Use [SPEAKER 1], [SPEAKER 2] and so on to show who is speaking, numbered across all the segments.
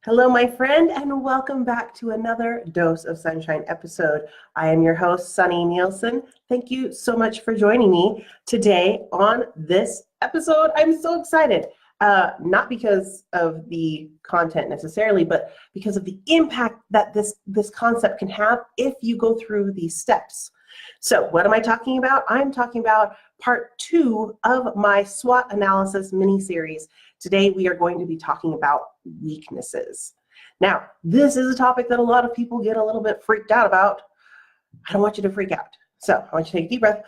[SPEAKER 1] Hello, my friend, and welcome back to another Dose of Sunshine episode. I am your host, Sunny Nielsen. Thank you so much for joining me today on this episode. I'm so excited, not because of the content necessarily, but because of the impact that this concept can have if you go through these steps. So what am I talking about? I'm talking about part 2 of my SWOT analysis mini-series. Today we are going to be talking about weaknesses. Now, this is a topic that a lot of people get a little bit freaked out about. I don't want you to freak out. So I want you to take a deep breath.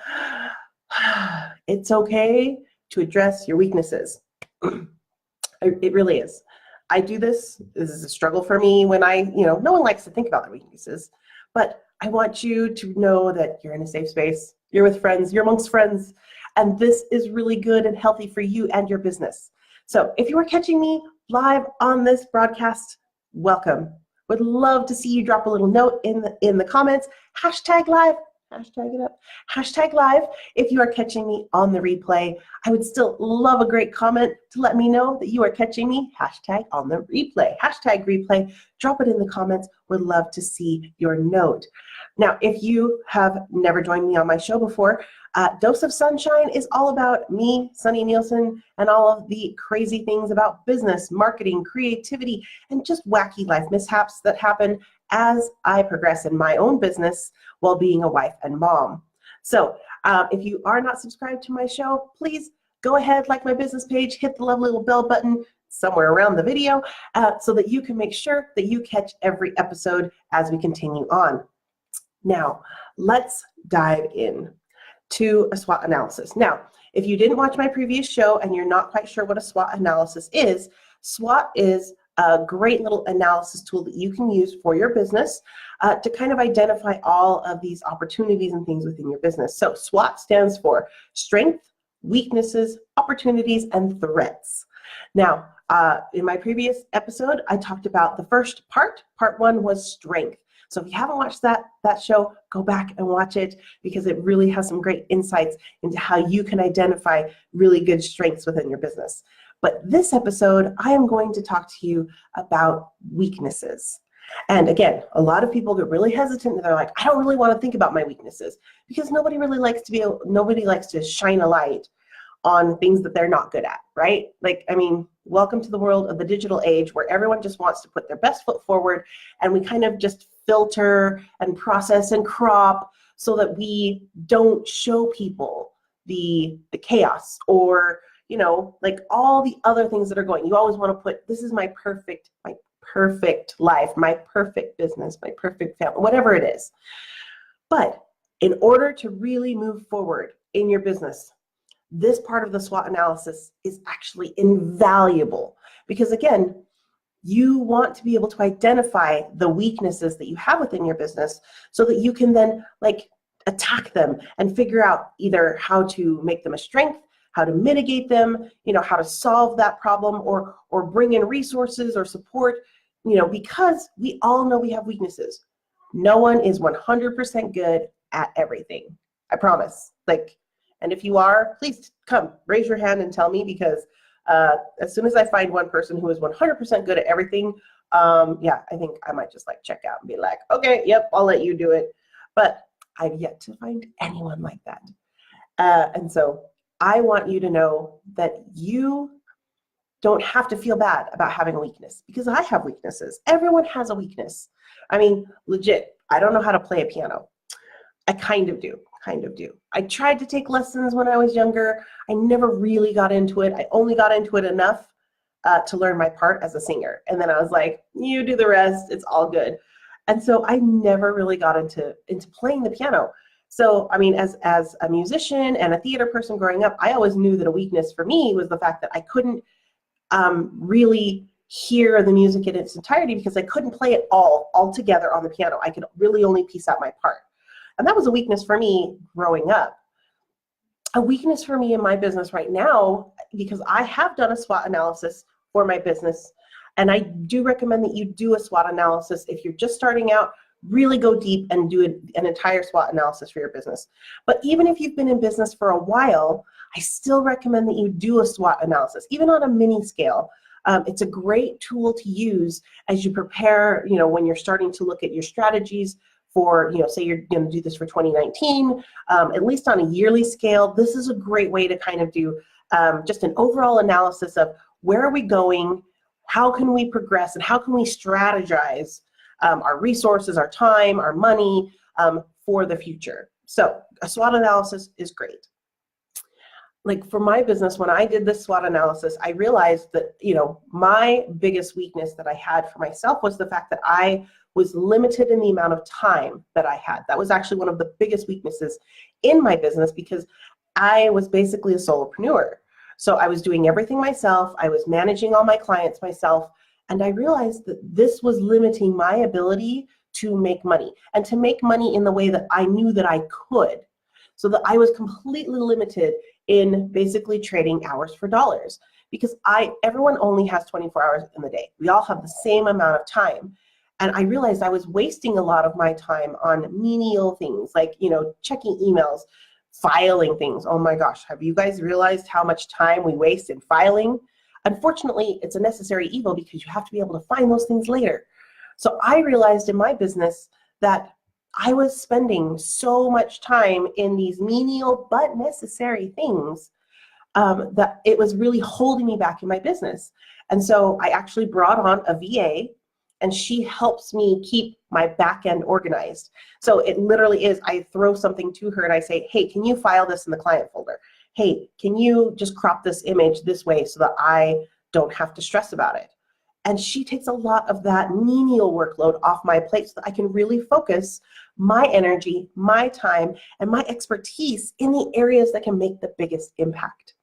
[SPEAKER 1] It's okay to address your weaknesses. It really is. I do this. This is a struggle for me when no one likes to think about their weaknesses, but I want you to know that you're in a safe space. You're with friends. You're amongst friends. And this is really good and healthy for you and your business. So if you are catching me live on this broadcast, welcome. Would love to see you drop a little note in the comments. Hashtag live. Hashtag it up. Hashtag live. If you are catching me on the replay, I would still love a great comment to let me know that you are catching me. Hashtag on the replay. Hashtag replay. Drop it in the comments. Would love to see your note. Now, if you have never joined me on my show before, Dose of Sunshine is all about me, Sunny Nielsen, and all of the crazy things about business, marketing, creativity, and just wacky life mishaps that happen as I progress in my own business while being a wife and mom. So if you are not subscribed to my show, please go ahead, like my business page, hit the lovely little bell button somewhere around the video so that you can make sure that you catch every episode as we continue on. Now, let's dive in to a SWOT analysis. Now, if you didn't watch my previous show and you're not quite sure what a SWOT analysis is, SWOT is a great little analysis tool that you can use for your business to kind of identify all of these opportunities and things within your business. So SWOT stands for strength, weaknesses, opportunities, and threats. Now, in my previous episode, I talked about the first part. Part 1 was strength. So if you haven't watched that show, go back and watch it because it really has some great insights into how you can identify really good strengths within your business. But this episode, I am going to talk to you about weaknesses. And again, a lot of people get really hesitant and they're like, I don't really want to think about my weaknesses because nobody likes to shine a light on things that they're not good at, right? Welcome to the world of the digital age where everyone just wants to put their best foot forward and we kind of just filter and process and crop so that we don't show people the chaos or all the other things that are going. You always want to put, this is my perfect life, my perfect business, my perfect family, whatever it is. But in order to really move forward in your business, this part of the SWOT analysis is actually invaluable because, again, you want to be able to identify the weaknesses that you have within your business so that you can then attack them and figure out either how to make them a strength, how to mitigate them, how to solve that problem or bring in resources or support, because we all know we have weaknesses. No one is 100% good at everything. I promise. And if you are, please come, raise your hand and tell me because as soon as I find one person who is 100% good at everything, I think I might just check out and be like, okay, yep, I'll let you do it. But I've yet to find anyone like that. And so I want you to know that you don't have to feel bad about having a weakness because I have weaknesses. Everyone has a weakness. Legit, I don't know how to play a piano. I kind of do. I tried to take lessons when I was younger. I never really got into it. I only got into it enough to learn my part as a singer. And then I was like, you do the rest, it's all good. And so I never really got into playing the piano. So, as a musician and a theater person growing up, I always knew that a weakness for me was the fact that I couldn't really hear the music in its entirety because I couldn't play it all together on the piano. I could really only piece out my part. And that was a weakness for me growing up. A weakness for me in my business right now, because I have done a SWOT analysis for my business, and I do recommend that you do a SWOT analysis. If you're just starting out, really go deep and do an entire SWOT analysis for your business. But even if you've been in business for a while, I still recommend that you do a SWOT analysis, even on a mini scale. It's a great tool to use as you prepare, when you're starting to look at your strategies for, say you're going to do this for 2019, at least on a yearly scale. This is a great way to kind of do just an overall analysis of where are we going, how can we progress, and how can we strategize our resources, our time, our money for the future. So a SWOT analysis is great. Like for my business, when I did this SWOT analysis, I realized that, my biggest weakness that I had for myself was the fact that I was limited in the amount of time that I had. That was actually one of the biggest weaknesses in my business because I was basically a solopreneur. So I was doing everything myself. I was managing all my clients myself. And I realized that this was limiting my ability to make money and to make money in the way that I knew that I could. So that I was completely limited in basically trading hours for dollars because everyone only has 24 hours in the day. We all have the same amount of time. And I realized I was wasting a lot of my time on menial things like, checking emails, filing things. Oh my gosh, have you guys realized how much time we waste in filing? Unfortunately, it's a necessary evil because you have to be able to find those things later. So I realized in my business that I was spending so much time in these menial but necessary things that it was really holding me back in my business. And so I actually brought on a VA, and she helps me keep my back end organized. So it literally is, I throw something to her and I say, hey, can you file this in the client folder? Hey, can you just crop this image this way so that I don't have to stress about it? And she takes a lot of that menial workload off my plate so that I can really focus my energy, my time, and my expertise in the areas that can make the biggest impact.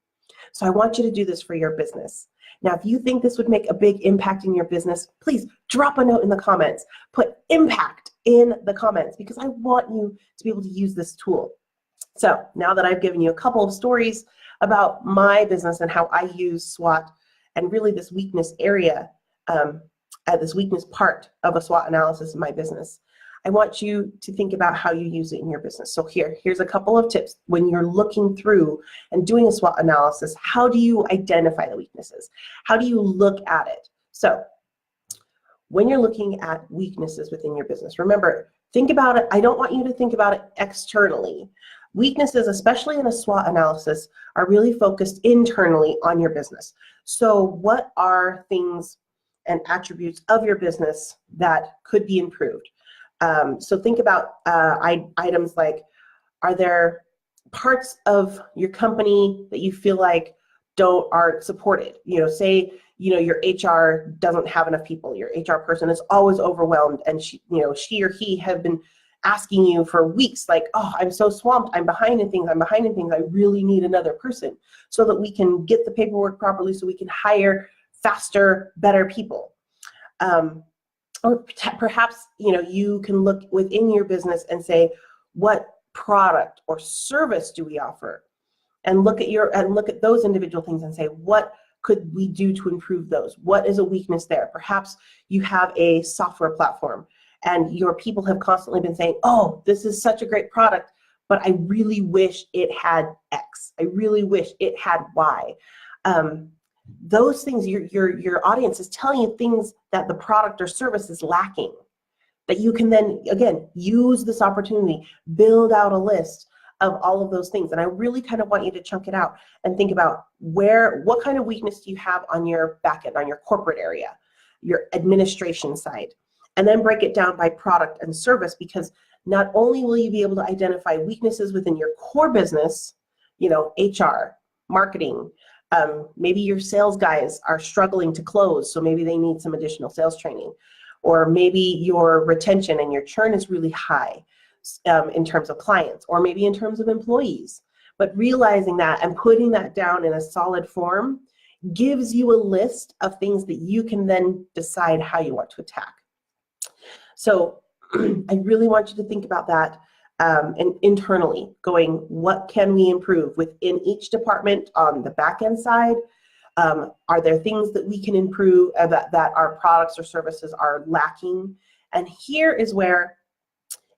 [SPEAKER 1] So I want you to do this for your business. Now, if you think this would make a big impact in your business, please drop a note in the comments. Put impact in the comments because I want you to be able to use this tool. So now that I've given you a couple of stories about my business and how I use SWOT and really this weakness area, this weakness part of a SWOT analysis in my business, I want you to think about how you use it in your business. So here's a couple of tips. When you're looking through and doing a SWOT analysis, how do you identify the weaknesses? How do you look at it? So when you're looking at weaknesses within your business, remember, think about it. I don't want you to think about it externally. Weaknesses, especially in a SWOT analysis, are really focused internally on your business. So what are things and attributes of your business that could be improved? So think about items like, are there parts of your company that you feel like aren't supported? Say, your HR doesn't have enough people. Your HR person is always overwhelmed, and she or he have been asking you for weeks, like, oh, I'm so swamped. I'm behind in things. I really need another person so that we can get the paperwork properly, so we can hire faster, better people. Or perhaps, you can look within your business and say, what product or service do we offer? And look at those individual things and say, what could we do to improve those? What is a weakness there? Perhaps you have a software platform and your people have constantly been saying, oh, this is such a great product, but I really wish it had X. I really wish it had Y. Those things, your audience is telling you things that the product or service is lacking, that you can then, again, use this opportunity, build out a list of all of those things. And I really kind of want you to chunk it out and think about what kind of weakness do you have on your back end, on your corporate area, your administration side, and then break it down by product and service, because not only will you be able to identify weaknesses within your core business, HR, marketing, maybe your sales guys are struggling to close, so maybe they need some additional sales training. Or maybe your retention and your churn is really high in terms of clients, or maybe in terms of employees. But realizing that and putting that down in a solid form gives you a list of things that you can then decide how you want to attack. So I really want you to think about that. And internally, going, what can we improve within each department on the back end side? Are there things that we can improve that our products or services are lacking? And here is where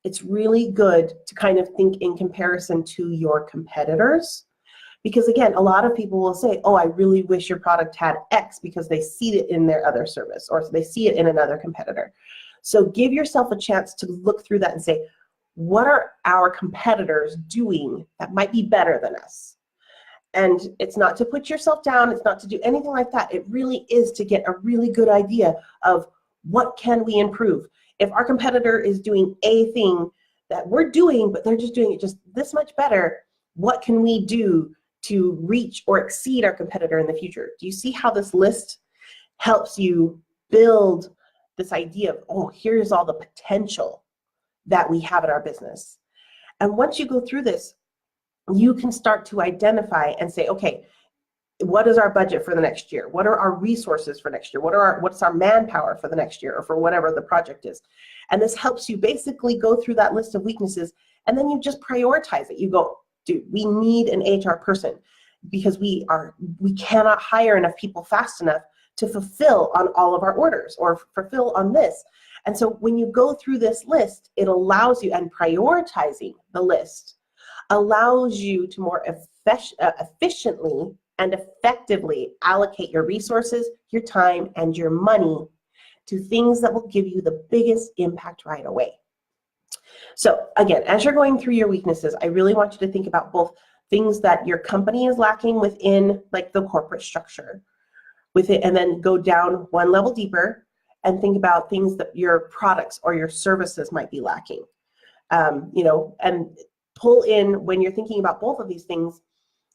[SPEAKER 1] it's really good to kind of think in comparison to your competitors, Because again, a lot of people will say, oh, I really wish your product had X because they see it in their other service or they see it in another competitor. So give yourself a chance to look through that and say, what are our competitors doing that might be better than us? And it's not to put yourself down. It's not to do anything like that. It really is to get a really good idea of what can we improve. If our competitor is doing a thing that we're doing, but they're just doing it just this much better, what can we do to reach or exceed our competitor in the future? Do you see how this list helps you build this idea of, oh, here's all the potential that we have in our business? And once you go through this, you can start to identify and say, okay, what is our budget for the next year? What are our resources for next year? What's our manpower for the next year or for whatever the project is? And this helps you basically go through that list of weaknesses, and then you just prioritize it. You go, dude, we need an HR person because we cannot hire enough people fast enough to fulfill on all of our orders or fulfill on this. And so when you go through this list, it allows you, and prioritizing the list allows you to more efficiently and effectively allocate your resources, your time, and your money to things that will give you the biggest impact right away. So again, as you're going through your weaknesses, I really want you to think about both things that your company is lacking within like the corporate structure with it, and then go down one level deeper and think about things that your products or your services might be lacking. And pull in, when you're thinking about both of these things,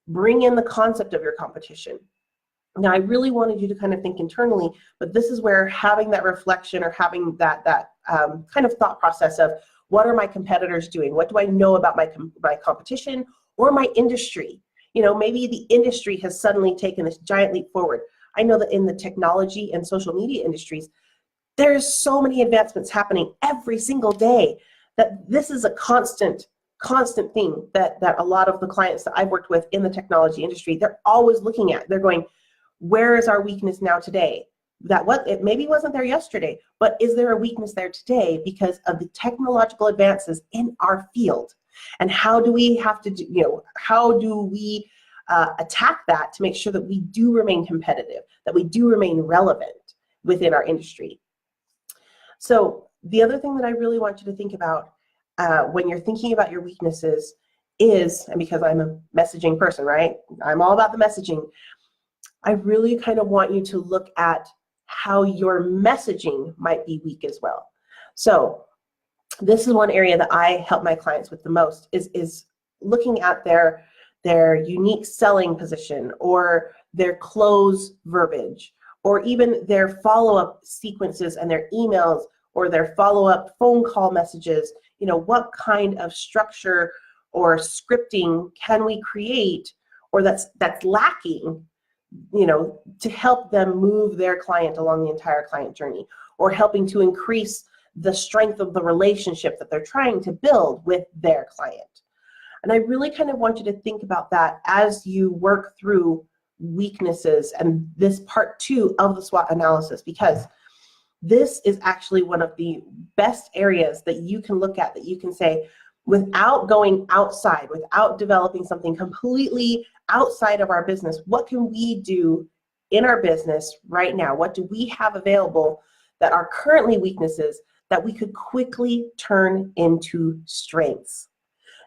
[SPEAKER 1] bring in the concept of your competition. Now, I really wanted you to kind of think internally, but this is where having that reflection or having that kind of thought process of what are my competitors doing? What do I know about my competition or my industry? Maybe the industry has suddenly taken this giant leap forward. I know that in the technology and social media industries, there's so many advancements happening every single day that this is a constant thing that a lot of the clients that I've worked with in the technology industry, they're always looking at. They're going, where is our weakness now today? It maybe wasn't there yesterday, but is there a weakness there today because of the technological advances in our field? And how do we have to do, how do we attack that to make sure that we do remain competitive, that we do remain relevant within our industry? So the other thing that I really want you to think about when you're thinking about your weaknesses is, and because I'm a messaging person, right? I'm all about the messaging. I really kind of want you to look at how your messaging might be weak as well. So this is one area that I help my clients with the most is looking at their unique selling position or their close verbiage or even their follow-up sequences and their emails or their follow-up phone call messages. What kind of structure or scripting can we create or that's lacking, to help them move their client along the entire client journey, or helping to increase the strength of the relationship that they're trying to build with their client. And I really kind of want you to think about that as you work through weaknesses and this part 2 of the SWOT analysis, because this is actually one of the best areas that you can look at, that you can say, without going outside, without developing something completely outside of our business, what can we do in our business right now? What do we have available that are currently weaknesses that we could quickly turn into strengths?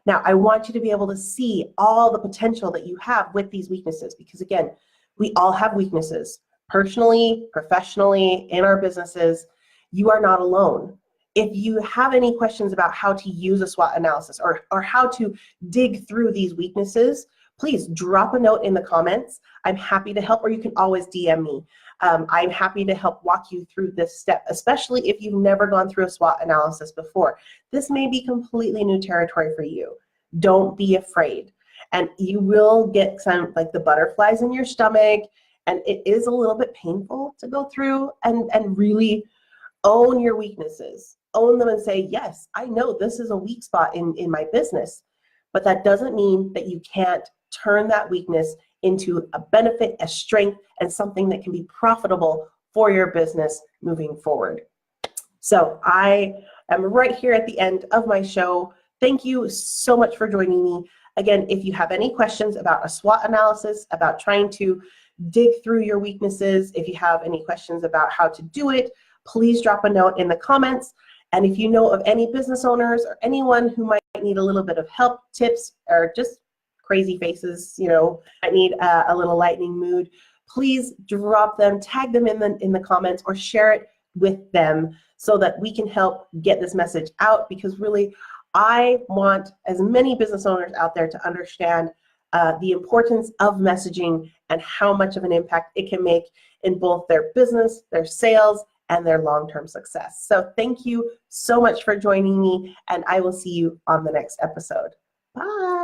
[SPEAKER 1] Now, I want you to be able to see all the potential that you have with these weaknesses, because again, we all have weaknesses. Personally, professionally, in our businesses, you are not alone. If you have any questions about how to use a SWOT analysis or how to dig through these weaknesses, please drop a note in the comments. I'm happy to help, or you can always DM me. I'm happy to help walk you through this step, especially if you've never gone through a SWOT analysis before. This may be completely new territory for you. Don't be afraid. And you will get some, like the butterflies in your stomach, and it is a little bit painful to go through and really own your weaknesses. Own them and say, yes, I know this is a weak spot in my business, but that doesn't mean that you can't turn that weakness into a benefit, a strength, and something that can be profitable for your business moving forward. So I am right here at the end of my show. Thank you so much for joining me. Again, if you have any questions about a SWOT analysis, about trying to dig through your weaknesses, if you have any questions about how to do it, please drop a note in the comments. And if you know of any business owners or anyone who might need a little bit of help, tips, or just crazy faces, might need a little lightning mood, please drop them, tag them in the comments, or share it with them so that we can help get this message out, because really I want as many business owners out there to understand the importance of messaging and how much of an impact it can make in both their business, their sales, and their long-term success. So thank you so much for joining me, and I will see you on the next episode. Bye.